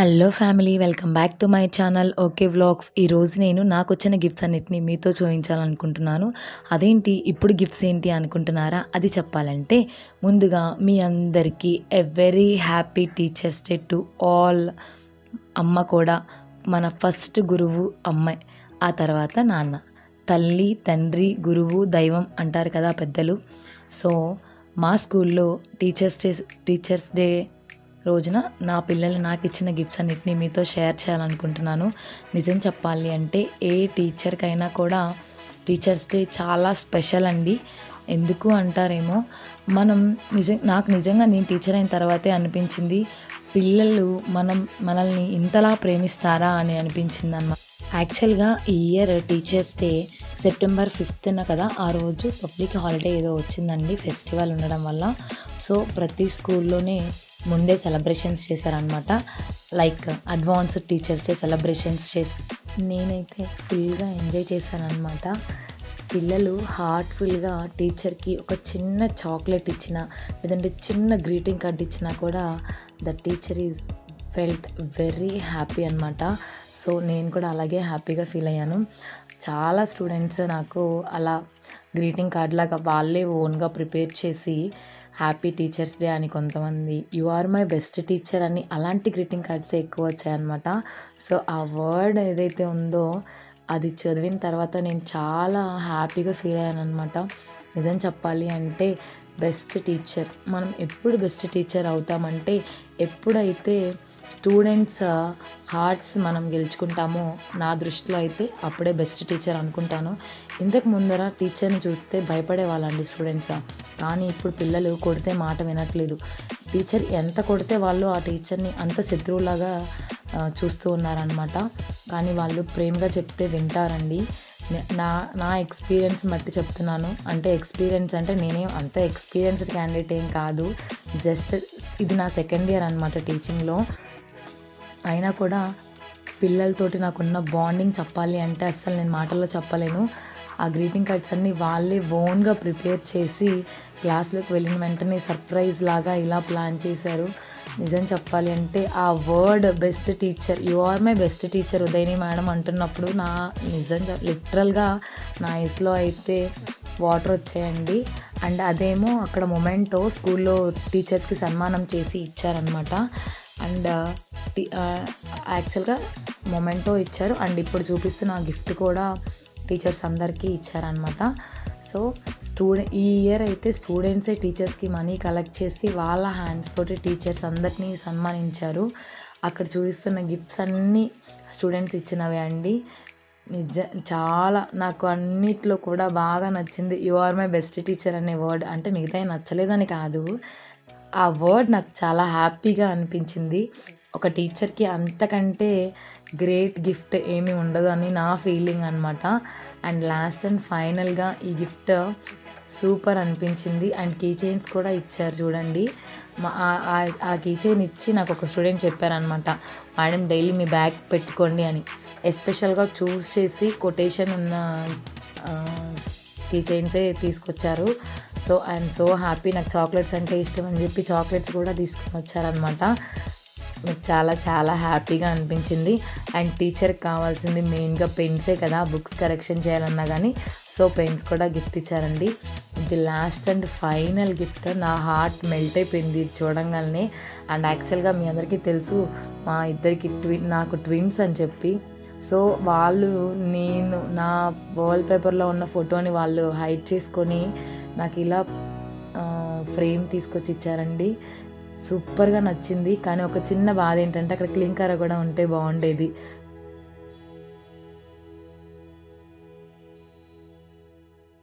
Hello family, welcome back to my channel okay vlogs. ఈరోజు నేను నాకొచ్చిన gifts అన్నిటిని మీతో చూపించాలనుకుంటున్నాను. అదేంటి ఇప్పుడు గిఫ్ట్స్ ఏంటి అనుకుంటున్నారా? అది చెప్పాలంటే ముందుగా మీ అందరికీ a very happy teachers day to all. అమ్మ కూడా మన ఫస్ట్ గురువు అమ్మే, ఆ తర్వాత నాన్న. తల్లి, తండ్రి, గురువు, దైవం అంటారు కదా పెద్దలు. సో మా స్కూల్లో టీచర్స్ డే రోజున నా పిల్లలు నాకు ఇచ్చిన గిఫ్ట్స్ అన్నిటిని మీతో షేర్ చేయాలనుకుంటున్నాను. నిజం చెప్పాలి అంటే ఏ టీచర్కైనా కూడా టీచర్స్ డే చాలా స్పెషల్ అండి. ఎందుకు అంటారేమో, నాకు నిజంగా నేను టీచర్ అయిన తర్వాతే అనిపించింది పిల్లలు మనల్ని ఇంతలా ప్రేమిస్తారా అని అనిపించింది అన్నమాట. యాక్చువల్గా ఈ year teachers day September 5th కదా, ఆ రోజు పబ్లిక్ హాలిడే ఏదో వచ్చిందండి ఫెస్టివల్ ఉండడం వల్ల. సో ప్రతి స్కూల్లోనే ముందే సెలబ్రేషన్స్ చేశారనమాట. Like advanced teachers day celebrations నేనైతే ఫుల్గా ఎంజాయ్ చేశాను అనమాట. పిల్లలు హార్ట్ఫుల్గా టీచర్కి ఒక చిన్న చాక్లెట్ ఇచ్చినా, లేదంటే చిన్న గ్రీటింగ్ కార్డ్ ఇచ్చినా కూడా the teacher is felt very happy అనమాట. సో నేను కూడా అలాగే హ్యాపీగా ఫీల్ అయ్యాను. చాలా స్టూడెంట్స్ నాకు అలా గ్రీటింగ్ కార్డ్ లాగా వాళ్ళే ఓన్గా ప్రిపేర్ చేసి హ్యాపీ టీచర్స్ డే అని, కొంతమంది you are my best teacher అని, అలాంటి గ్రీటింగ్ కార్డ్సే ఎక్కువ వచ్చాయన్నమాట. సో ఆ వర్డ్ ఏదైతే ఉందో అది చదివిన తర్వాత నేను చాలా హ్యాపీగా ఫీల్ అయ్యాను అనమాట. నిజం చెప్పాలి అంటే బెస్ట్ టీచర్, మనం ఎప్పుడు బెస్ట్ టీచర్ అవుతామంటే ఎప్పుడైతే స్టూడెంట్స్ హార్ట్స్ మనం గెలుచుకుంటామో, నా దృష్టిలో అయితే అప్పుడే బెస్ట్ టీచర్ అనుకుంటాను. ఇంతకు ముందర టీచర్ని చూస్తే భయపడే వాళ్ళండి స్టూడెంట్స్, కానీ ఇప్పుడు పిల్లలు కొడితే మాట వినట్లేదు. టీచర్ ఎంత కొడితే వాళ్ళు ఆ టీచర్ని అంత శత్రువులాగా చూస్తూ ఉన్నారనమాట. కానీ వాళ్ళు ప్రేమగా చెప్తే వింటారండి. నా ఎక్స్పీరియన్స్ బట్టి చెప్తున్నాను. ఎక్స్పీరియన్స్ అంటే నేనేం అంత ఎక్స్పీరియన్స్డ్ క్యాండిడేట్ ఏం కాదు, జస్ట్ ఇది నా సెకండ్ ఇయర్ అనమాట టీచింగ్లో. అయినా కూడా పిల్లలతోటి నాకున్న బాండింగ్ చెప్పాలి అంటే అస్సలు నేను మాటల్లో చెప్పలేను. ఆ గ్రీటింగ్ కార్డ్స్ అన్నీ వాళ్ళే ఓన్గా ప్రిపేర్ చేసి క్లాస్లోకి వెళ్ళిన వెంటనే సర్ప్రైజ్ లాగా ఇలా ప్లాన్ చేశారు. నిజం చెప్పాలి అంటే ఆ word best teacher, you are my best teacher Udayani madam అంటున్నప్పుడు నిజంగా లిటరల్గా నా ఐస్లో అయితే వాటర్ వచ్చాయండి. అండ్ అదేమో అక్కడ మొమెంటో స్కూల్లో టీచర్స్కి సన్మానం చేసి ఇచ్చారనమాట. అండ్ యాక్చువల్గా మొమెంటో ఇచ్చారు, అండ్ ఇప్పుడు చూపిస్తున్న గిఫ్ట్ కూడా టీచర్స్ అందరికీ ఇచ్చారనమాట. సో ఈ ఇయర్ అయితే స్టూడెంట్సే టీచర్స్కి మనీ కలెక్ట్ చేసి వాళ్ళ హ్యాండ్స్ తోటి టీచర్స్ అందరినీ సన్మానించారు. అక్కడ చూపిస్తున్న గిఫ్ట్స్ అన్నీ స్టూడెంట్స్ ఇచ్చినవే అండి. చాలా నాకు అన్నిట్లో కూడా బాగా నచ్చింది you are my best teacher అనే వర్డ్. మిగతావి నచ్చలేదని కాదు, ఆ వర్డ్ నాకు చాలా హ్యాపీగా అనిపించింది. ఒక టీచర్కి అంతకంటే గ్రేట్ గిఫ్ట్ ఏమీ ఉండదు అని నా ఫీలింగ్ అనమాట. అండ్ లాస్ట్ అండ్ ఫైనల్గా ఈ గిఫ్ట్ సూపర్ అనిపించింది. అండ్ కీ చైన్స్ కూడా ఇచ్చారు చూడండి. ఆ కీ చైన్ ఇచ్చి నాకు ఒక స్టూడెంట్ చెప్పారనమాట, మేడం డైలీ మీ బ్యాగ్ పెట్టుకోండి అని. ఎస్పెషల్గా చూస్ చేసి కొటేషన్ ఉన్న కీ చైన్సే తీసుకొచ్చారు. So I'm so happy. నాకు చాక్లెట్స్ అంటే ఇష్టం అని చెప్పి చాక్లెట్స్ కూడా తీసుకొని వచ్చారనమాట. నాకు చాలా చాలా హ్యాపీగా అనిపించింది. అండ్ టీచర్కి కావాల్సింది మెయిన్గా పెన్సే కదా, బుక్స్ కరెక్షన్ చేయాలన్నా కానీ. సో పెన్స్ కూడా గిఫ్ట్ ఇచ్చారండి. ఇది లాస్ట్ అండ్ ఫైనల్ గిఫ్ట్. నా హార్ట్ మెల్ట్ అయిపోయింది చూడంగానే. అండ్ యాక్చువల్గా మీ అందరికీ తెలుసు మా ఇద్దరికి నాకు ట్విన్స్ అని చెప్పి. సో వాళ్ళు నా వాల్ పేపర్లో ఉన్న ఫోటోని వాళ్ళు హైడ్ చేసుకొని నాకు ఇలా ఫ్రేమ్ తీసుకొచ్చి ఇచ్చారండి. సూపర్గా నచ్చింది. కానీ ఒక చిన్న బాధ ఏంటంటే అక్కడ క్లింకర కూడా ఉంటే బాగుండేది.